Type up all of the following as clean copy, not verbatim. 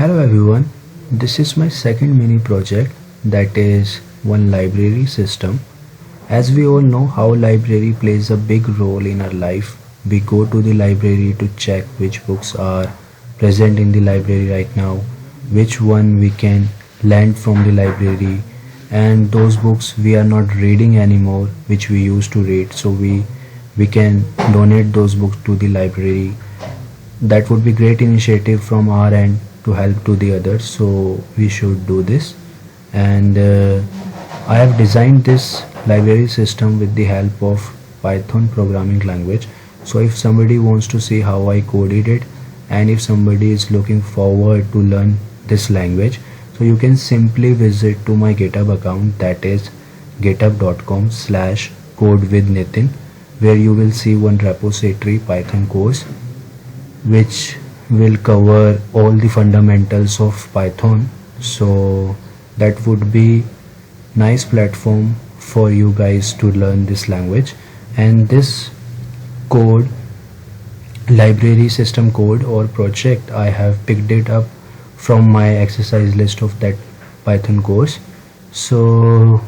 Hello everyone, this is my second mini project, that is one library system. As we all know how library plays a big role in our life, we go to the library to check which books are present in the library right now, which one we can lend from the library, and those books we are not reading anymore which we used to read, so we can donate those books to the library. That would be great initiative from our end to help to the others, so we should do this. And I have designed this library system with the help of Python programming language. So if somebody wants to see how I coded it, and if somebody is looking forward to learn this language, so you can simply visit to my GitHub account, that is github.com/codewithnitin, where you will see one repository Python course which will cover all the fundamentals of Python. So that would be nice platform for you guys to learn this language. And this code, library system code or project, I have picked it up from my exercise list of that Python course. So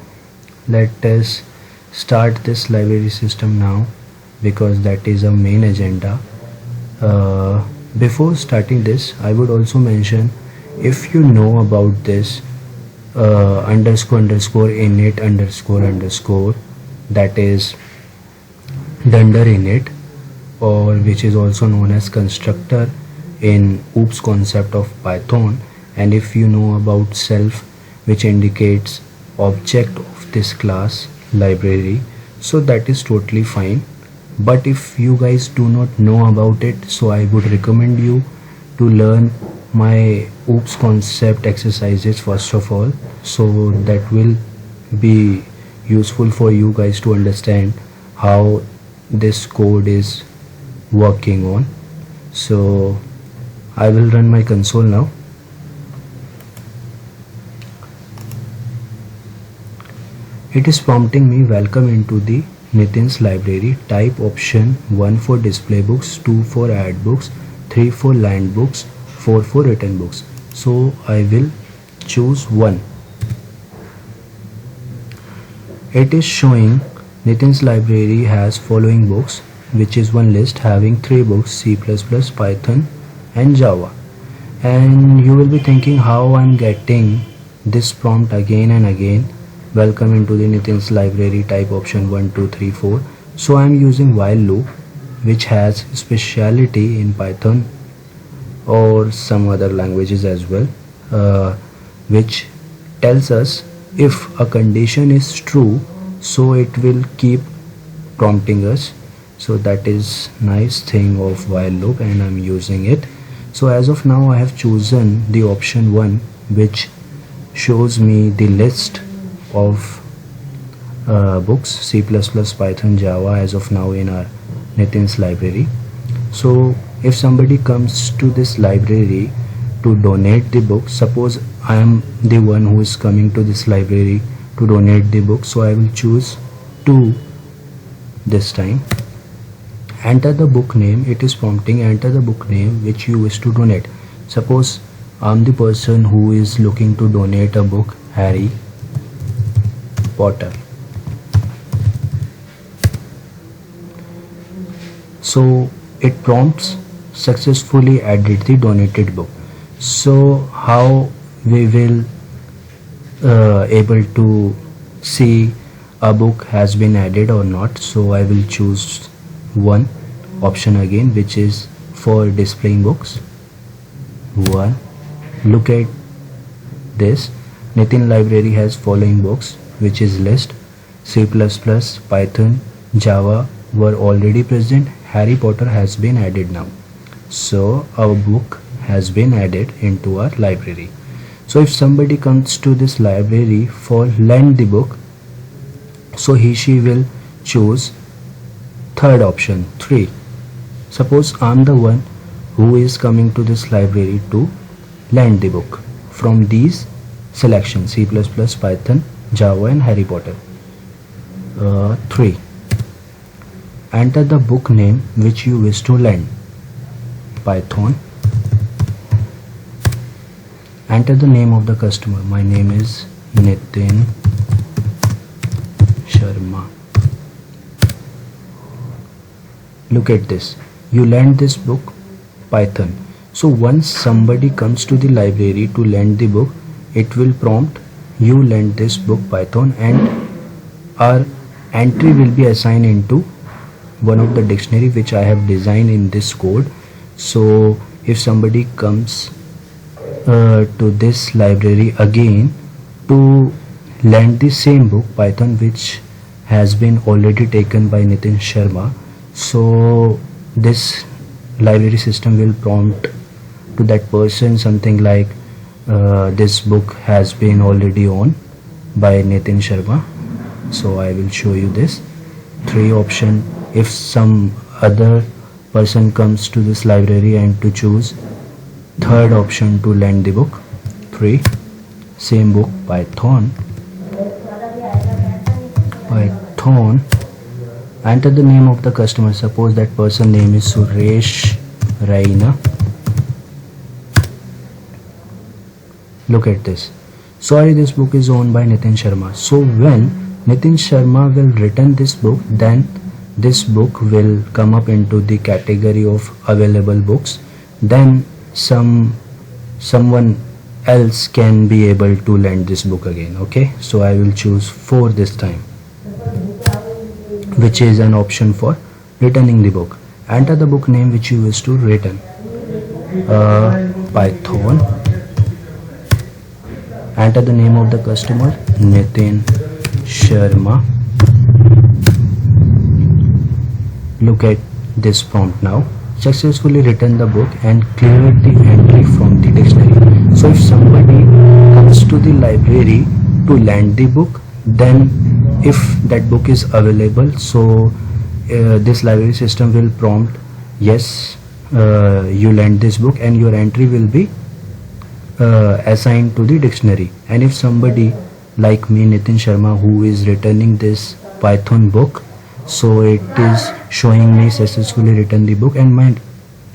let us start this library system now, because that is a main agenda. Before starting this, I would also mention, if you know about this __init__, that is dunder init, or which is also known as constructor in OOPS concept of Python, and if you know about self, which indicates object of this class library, so that is totally fine. But if you guys do not know about it, so I would recommend you to learn my OOPS concept exercises first of all, so that will be useful for you guys to understand how this code is working on. So I will run my console now. It is prompting me, welcome into the Nitin's library. Type option 1 for display books, 2 for add books, 3 for land books, 4 for written books. So I will choose 1. It is showing Nitin's library has following books, which is one list having 3 books: C++, Python and Java. And you will be thinking how I'm getting this prompt again and again. Welcome into the Nitin's library, type option 1, 2, 3, 4. So I am using while loop, which has speciality in Python or some other languages as well, which tells us if a condition is true, so it will keep prompting us. So that is nice thing of while loop, and I'm using it. So as of now I have chosen the option 1, which shows me the list of books C++, Python, Java as of now in our Nitin's library. So if somebody comes to this library to donate the book, suppose I am the one who is coming to this library to donate the book, so I will choose 2 this time. Enter the book name. It is prompting, enter the book name which you wish to donate. Suppose I am the person who is looking to donate a book, Harry Potter. So it prompts successfully added the donated book. So how we will able to see a book has been added or not? So I will choose 1 option again, which is for displaying books. 1. Look at this. Nitin library has following books, which is list. C++, Python, Java were already present. Harry Potter has been added now. So our book has been added into our library. So if somebody comes to this library for lend the book, so she will choose 3rd option, 3. Suppose I'm the one who is coming to this library to lend the book from these selections: C++, Python, Java and Harry Potter. 3. Enter the book name which you wish to lend. Python enter the name of the customer. My name is Nitin Sharma. Look at this, you lend this book Python. So once somebody comes to the library to lend the book, it will prompt you lend this book Python, and our entry will be assigned into one of the dictionary which I have designed in this code. So if somebody comes to this library again to lend the same book Python which has been already taken by Nitin Sharma, so this library system will prompt to that person something like this book has been already owned by Nitin Sharma. So I will show you this 3 option. If some other person comes to this library and to choose 3rd option to lend the book, 3 same book Python, enter the name of the customer. Suppose that person name is Suresh Raina. Look at this, sorry, this book is owned by Nitin Sharma. So when Nitin Sharma will return this book, then this book will come up into the category of available books. Then someone else can be able to lend this book again. Okay, so I will choose 4 this time, which is an option for returning the book. Enter the book name which you wish to return. Python. Enter the name of the customer, Nitin Sharma. Look at this prompt now. Successfully written the book and cleared the entry from the dictionary. So if somebody comes to the library to lend the book, then if that book is available, so this library system will prompt, yes, you lend this book, and your entry will be assigned to the dictionary. And if somebody like me, Nitin Sharma, who is returning this Python book, so it is showing me successfully written the book, and my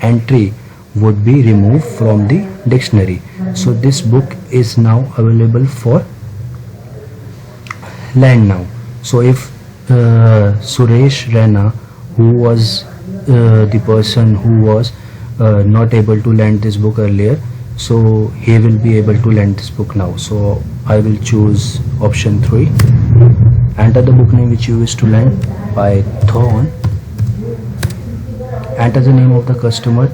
entry would be removed from the dictionary. So this book is now available for lend now. So if Suresh Raina, who was the person who was not able to lend this book earlier, so he will be able to lend this book now. So I will choose option 3. Enter the book name which you wish to lend, Python. Enter the name of the customer,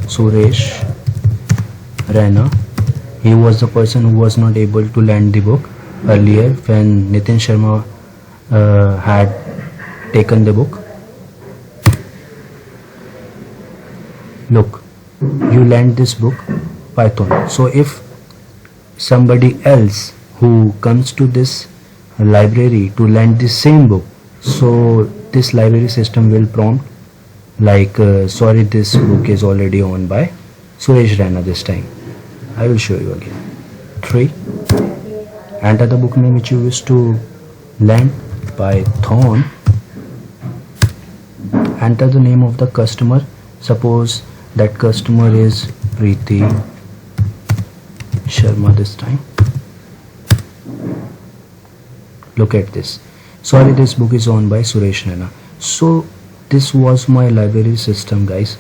Suresh Raina. He was the person who was not able to lend the book earlier when Nitin Sharma had taken the book. Look, you lend this book Python. So if somebody else who comes to this library to lend the same book, so this library system will prompt like, sorry, this book is already owned by Suresh Raina this time. I will show you again. 3. Enter the book name which you wish to lend, Python. Enter the name of the customer. Suppose that customer is Preeti Sharma this time. Look at this, sorry, this book is owned by Suresh Raina. So this was my library system, guys.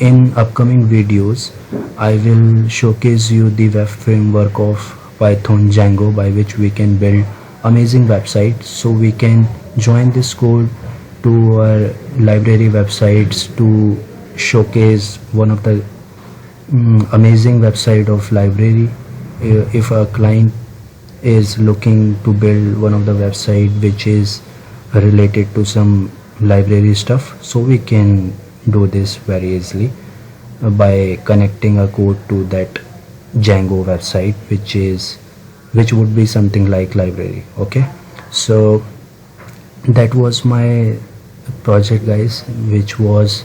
In upcoming videos I will showcase you the web framework of Python Django, by which we can build amazing websites. So we can join this code to our library websites to showcase one of the amazing website of library. If a client is looking to build one of the website which is related to some library stuff, so we can do this very easily by connecting a code to that Django website, which would be something like library. Okay, so that was my project, guys, which was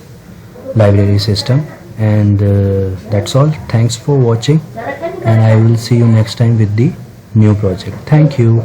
library system. And that's all. Thanks for watching, and I will see you next time with the new project. Thank you.